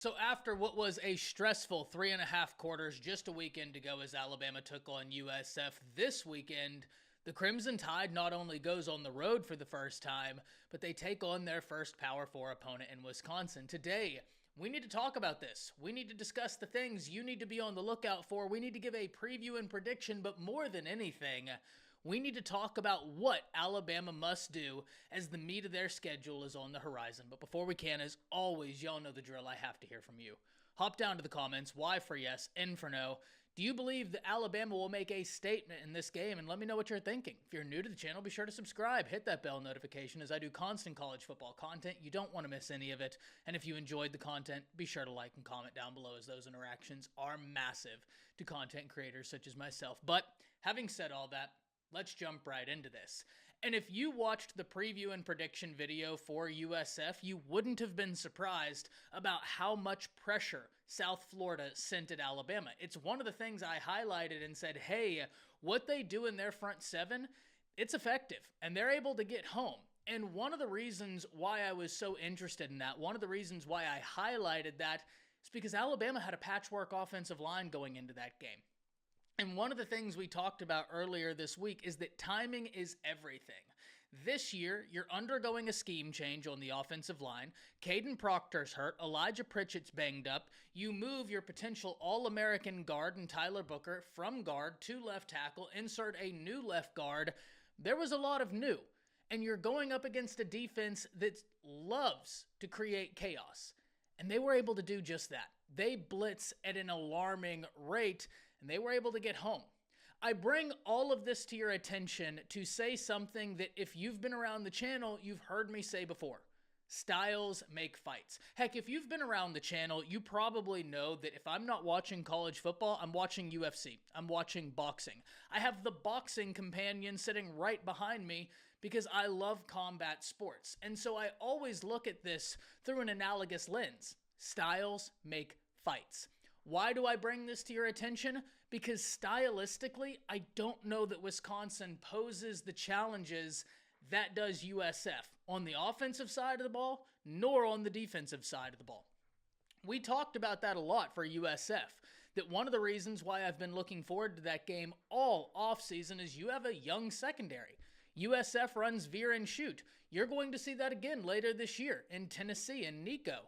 So after what was a stressful 3.5 quarters just a weekend ago as Alabama took on USF, this weekend the Crimson Tide not only goes on the road for the first time, but they take on their first Power 4 opponent in Wisconsin. Today, we need to talk about this. We need to discuss the things you need to be on the lookout for. We need to give a preview and prediction, but more than anything, we need to talk about what Alabama must do as the meat of their schedule is on the horizon. But before we can, as always, y'all know the drill. I have to hear from you. Hop down to the comments. Y for yes, N for no. Do you believe that Alabama will make a statement in this game? And let me know what you're thinking. If you're new to the channel, be sure to subscribe. Hit that bell notification as I do constant college football content. You don't want to miss any of it. And if you enjoyed the content, be sure to like and comment down below as those interactions are massive to content creators such as myself. But having said all that, let's jump right into this. And if you watched the preview and prediction video for USF, you wouldn't have been surprised about how much pressure South Florida sent at Alabama. It's one of the things I highlighted and said, hey, what they do in their front seven, it's effective, and they're able to get home. And one of the reasons why I was so interested in that, one of the reasons why I highlighted that, is because Alabama had a patchwork offensive line going into that game. And one of the things we talked about earlier this week is that timing is everything. This year, you're undergoing a scheme change on the offensive line. Caden Proctor's hurt. Elijah Pritchett's banged up. You move your potential All-American guard and Tyler Booker from guard to left tackle, insert a new left guard. There was a lot of new. And you're going up against a defense that loves to create chaos. And they were able to do just that. They blitz at an alarming rate, and they were able to get home. I bring all of this to your attention to say something that if you've been around the channel, you've heard me say before. Styles make fights. Heck, if you've been around the channel, you probably know that if I'm not watching college football, I'm watching UFC. I'm watching boxing. I have the boxing companion sitting right behind me because I love combat sports. And so I always look at this through an analogous lens. Styles make fights. Why do I bring this to your attention? Because stylistically, I don't know that Wisconsin poses the challenges that does USF on the offensive side of the ball, nor on the defensive side of the ball. We talked about that a lot for USF, that one of the reasons why I've been looking forward to that game all offseason is you have a young secondary. USF runs veer and shoot. You're going to see that again later this year in Tennessee and Nico.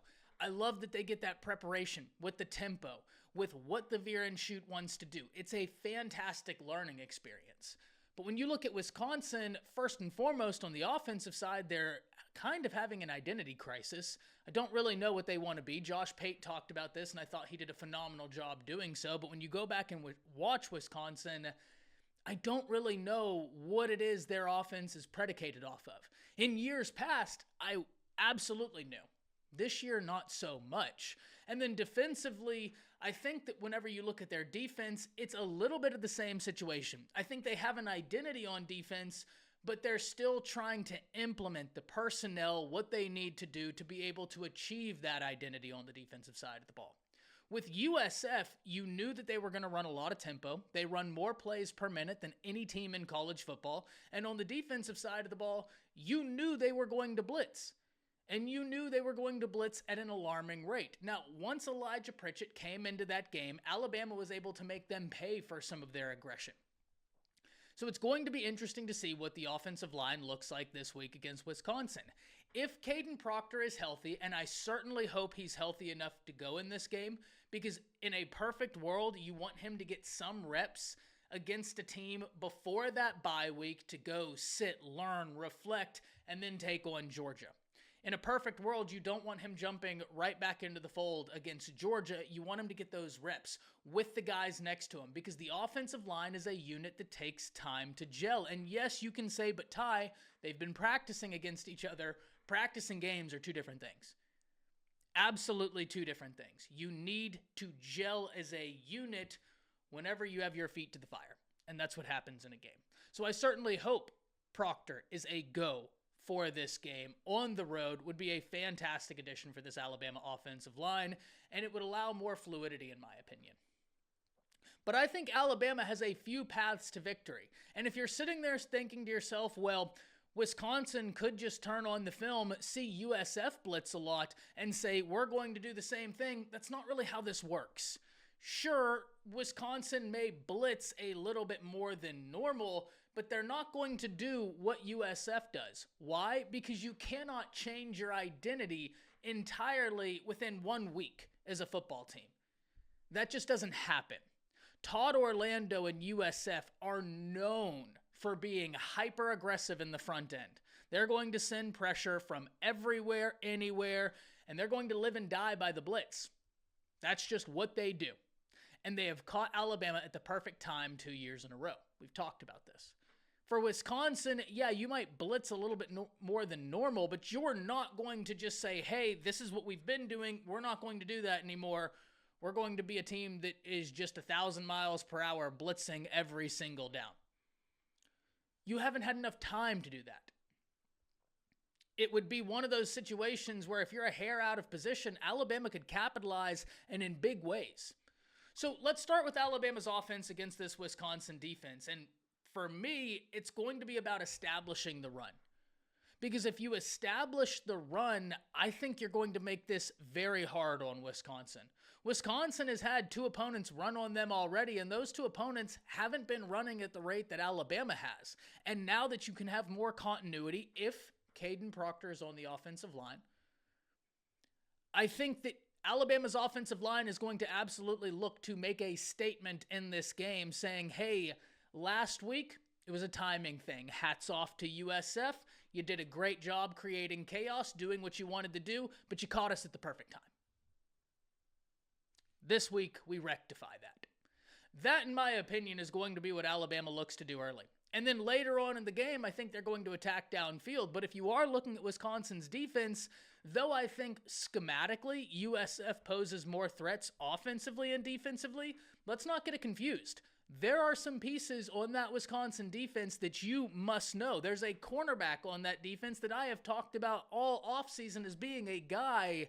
I love that they get that preparation with the tempo, with what the veer and shoot wants to do. It's a fantastic learning experience. But when you look at Wisconsin, first and foremost on the offensive side, they're kind of having an identity crisis. I don't really know what they want to be. Josh Pate talked about this, and I thought he did a phenomenal job doing so. But when you go back and watch Wisconsin, I don't really know what it is their offense is predicated off of. In years past, I absolutely knew. This year, not so much. And then defensively, I think that whenever you look at their defense, it's a little bit of the same situation. I think they have an identity on defense, but they're still trying to implement the personnel, what they need to do to be able to achieve that identity on the defensive side of the ball. With USF, you knew that they were going to run a lot of tempo. They run more plays per minute than any team in college football. And on the defensive side of the ball, you knew they were going to blitz. And you knew they were going to blitz at an alarming rate. Now, once Elijah Pritchett came into that game, Alabama was able to make them pay for some of their aggression. So it's going to be interesting to see what the offensive line looks like this week against Wisconsin. If Caden Proctor is healthy, and I certainly hope he's healthy enough to go in this game, because in a perfect world, you want him to get some reps against a team before that bye week to go sit, learn, reflect, and then take on Georgia. In a perfect world, you don't want him jumping right back into the fold against Georgia. You want him to get those reps with the guys next to him because the offensive line is a unit that takes time to gel. And yes, you can say, but Ty, they've been practicing against each other. Practicing games are two different things. Absolutely two different things. You need to gel as a unit whenever you have your feet to the fire. And that's what happens in a game. So I certainly hope Proctor is a go for this game on the road. Would be a fantastic addition for this Alabama offensive line, and it would allow more fluidity in my opinion. But I think Alabama has a few paths to victory. And if you're sitting there thinking to yourself, well, Wisconsin could just turn on the film, see USF blitz a lot, and say, we're going to do the same thing. That's not really how this works. Sure, Wisconsin may blitz a little bit more than normal, but they're not going to do what USF does. Why? Because you cannot change your identity entirely within 1 week as a football team. That just doesn't happen. Todd Orlando and USF are known for being hyper aggressive in the front end. They're going to send pressure from everywhere, anywhere, and they're going to live and die by the blitz. That's just what they do. And they have caught Alabama at the perfect time 2 years in a row. We've talked about this. For Wisconsin, yeah, you might blitz a little bit more than normal, but you're not going to just say, hey, this is what we've been doing. We're not going to do that anymore. We're going to be a team that is just 1,000 miles per hour blitzing every single down. You haven't had enough time to do that. It would be one of those situations where if you're a hair out of position, Alabama could capitalize and in big ways. So let's start with Alabama's offense against this Wisconsin defense. And for me, it's going to be about establishing the run. Because if you establish the run, I think you're going to make this very hard on Wisconsin. Wisconsin has had 2 opponents run on them already, and those 2 opponents haven't been running at the rate that Alabama has. And now that you can have more continuity, if Caden Proctor is on the offensive line, I think that Alabama's offensive line is going to absolutely look to make a statement in this game saying, hey, last week, it was a timing thing. Hats off to USF. You did a great job creating chaos, doing what you wanted to do, but you caught us at the perfect time. This week, we rectify that. That, in my opinion, is going to be what Alabama looks to do early. And then later on in the game, I think they're going to attack downfield. But if you are looking at Wisconsin's defense, though I think schematically USF poses more threats offensively and defensively, let's not get it confused. There are some pieces on that Wisconsin defense that you must know. There's a cornerback on that defense that I have talked about all offseason as being a guy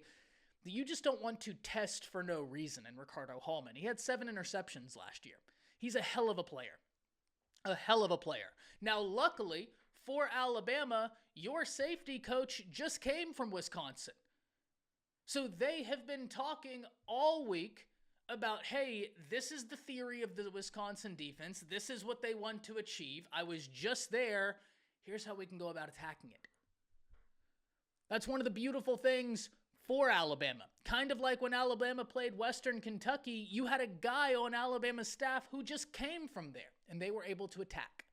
that you just don't want to test for no reason in Ricardo Hallman. He had 7 interceptions last year. He's a hell of a player. A hell of a player. Now, luckily for Alabama, your safety coach just came from Wisconsin. So they have been talking all week about, hey, this is the theory of the Wisconsin defense. This is what they want to achieve. I was just there. Here's how we can go about attacking it. That's one of the beautiful things for Alabama. Kind of like when Alabama played Western Kentucky, you had a guy on Alabama's staff who just came from there, and they were able to attack.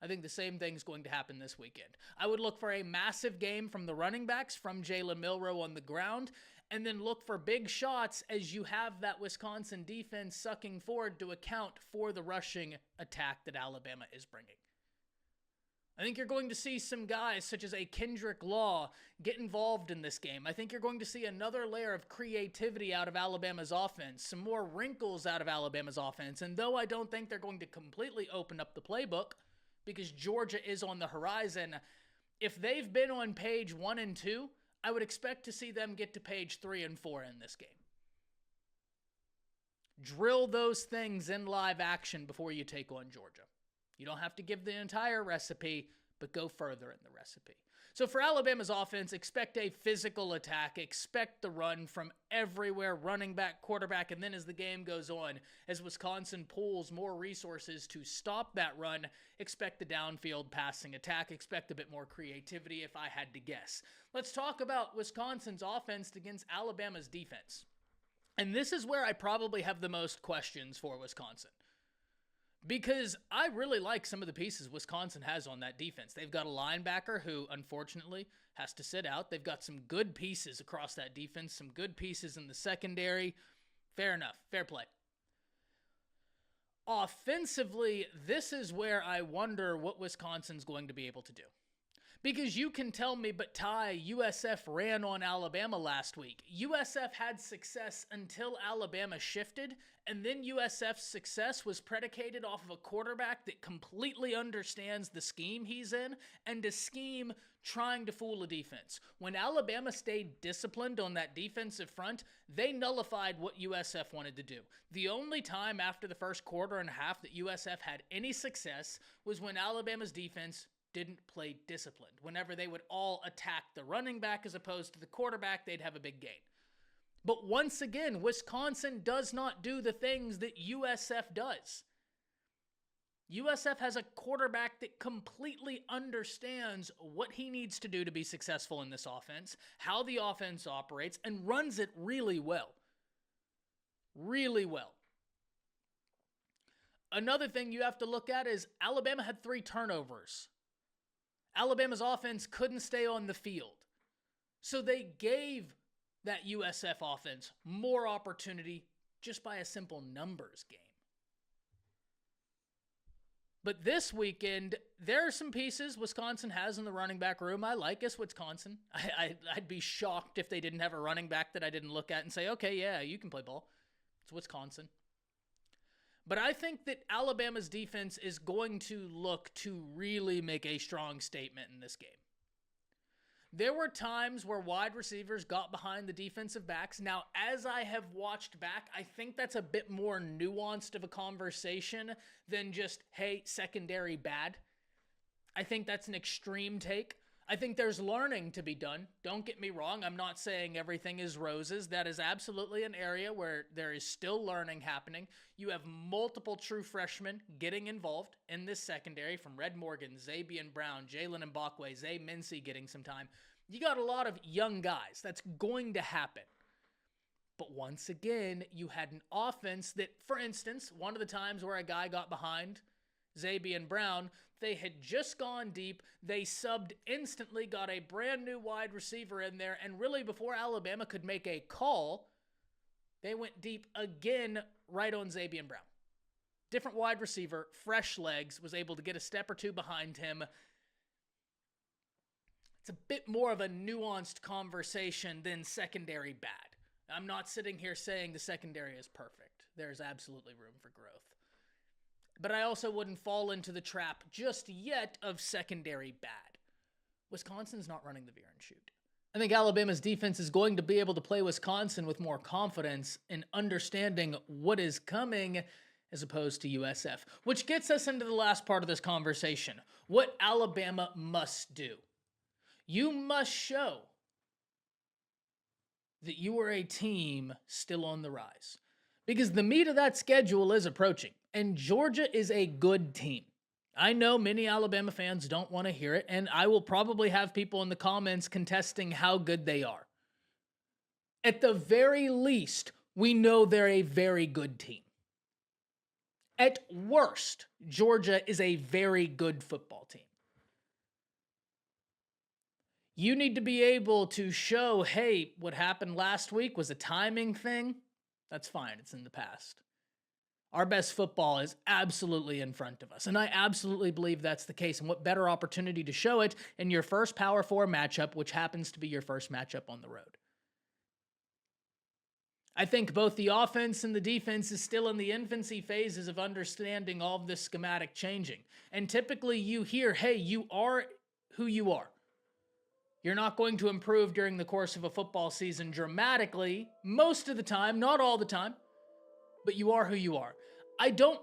I think the same thing's going to happen this weekend. I would look for a massive game from the running backs, from Jalen Milroe on the ground, and then look for big shots as you have that Wisconsin defense sucking forward to account for the rushing attack that Alabama is bringing. I think you're going to see some guys such as a Kendrick Law get involved in this game. I think you're going to see another layer of creativity out of Alabama's offense, some more wrinkles out of Alabama's offense. And though I don't think they're going to completely open up the playbook because Georgia is on the horizon, if they've been on page 1 and 2, I would expect to see them get to page 3 and 4 in this game. Drill those things in live action before you take on Georgia. You don't have to give the entire recipe, but go further in the recipe. So for Alabama's offense, expect a physical attack. Expect the run from everywhere, running back, quarterback, and then as the game goes on, as Wisconsin pulls more resources to stop that run, expect the downfield passing attack. Expect a bit more creativity if I had to guess. Let's talk about Wisconsin's offense against Alabama's defense. And this is where I probably have the most questions for Wisconsin. Because I really like some of the pieces Wisconsin has on that defense. They've got a linebacker who, unfortunately, has to sit out. They've got some good pieces across that defense, some good pieces in the secondary. Fair enough. Fair play. Offensively, this is where I wonder what Wisconsin's going to be able to do. Because you can tell me, but Ty, USF ran on Alabama last week. USF had success until Alabama shifted, and then USF's success was predicated off of a quarterback that completely understands the scheme he's in, and a scheme trying to fool a defense. When Alabama stayed disciplined on that defensive front, they nullified what USF wanted to do. The only time after the first quarter and a half that USF had any success was when Alabama's defense didn't play disciplined. Whenever they would all attack the running back as opposed to the quarterback, they'd have a big gain. But once again, Wisconsin does not do the things that USF does. USF has a quarterback that completely understands what he needs to do to be successful in this offense, how the offense operates, and runs it really well. Really well. Another thing you have to look at is Alabama had 3 turnovers. Alabama's offense couldn't stay on the field. So they gave that USF offense more opportunity just by a simple numbers game. But this weekend, there are some pieces Wisconsin has in the running back room. I like us, Wisconsin. I'd be shocked if they didn't have a running back that I didn't look at and say, okay, yeah, you can play ball. It's Wisconsin. But I think that Alabama's defense is going to look to really make a strong statement in this game. There were times where wide receivers got behind the defensive backs. Now, as I have watched back, I think that's a bit more nuanced of a conversation than just, hey, secondary bad. I think that's an extreme take. I think there's learning to be done. Don't get me wrong. I'm not saying everything is roses. That is absolutely an area where there is still learning happening. You have multiple true freshmen getting involved in this secondary, from Red Morgan, Zabian Brown, Jalen Mbakwe, Zay Mincy getting some time. You got a lot of young guys. That's going to happen. But once again, you had an offense that, for instance, one of the times where a guy got behind Zabian Brown, they had just gone deep. They subbed instantly, got a brand new wide receiver in there, and really before Alabama could make a call, they went deep again right on Zabian Brown. Different wide receiver, fresh legs, was able to get a step or two behind him. It's a bit more of a nuanced conversation than secondary bad. I'm not sitting here saying the secondary is perfect. There's absolutely room for growth. But I also wouldn't fall into the trap just yet of secondary bad. Wisconsin's not running the veer and shoot. I think Alabama's defense is going to be able to play Wisconsin with more confidence in understanding what is coming as opposed to USF, which gets us into the last part of this conversation. What Alabama must do. You must show that you are a team still on the rise, because the meat of that schedule is approaching, and Georgia is a good team. I know many Alabama fans don't want to hear it, and I will probably have people in the comments contesting how good they are. At the very least, we know they're a very good team. At worst, Georgia is a very good football team. You need to be able to show, hey, what happened last week was a timing thing. That's fine. It's in the past. Our best football is absolutely in front of us, and I absolutely believe that's the case. And what better opportunity to show it in your first Power 4 matchup, which happens to be your first matchup on the road. I think both the offense and the defense is still in the infancy phases of understanding all of this schematic changing. And typically you hear, hey, you are who you are. You're not going to improve during the course of a football season dramatically, most of the time, not all the time, but you are who you are. I don't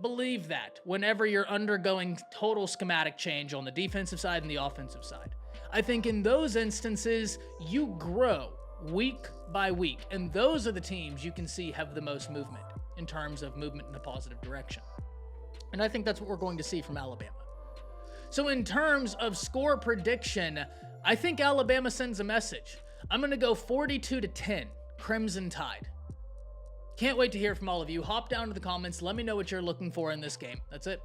believe that whenever you're undergoing total schematic change on the defensive side and the offensive side. I think in those instances, you grow week by week, and those are the teams you can see have the most movement in terms of movement in a positive direction. And I think that's what we're going to see from Alabama. So in terms of score prediction, I think Alabama sends a message. I'm going to go 42-10, Crimson Tide. Can't wait to hear from all of you. Hop down to the comments. Let me know what you're looking for in this game. That's it.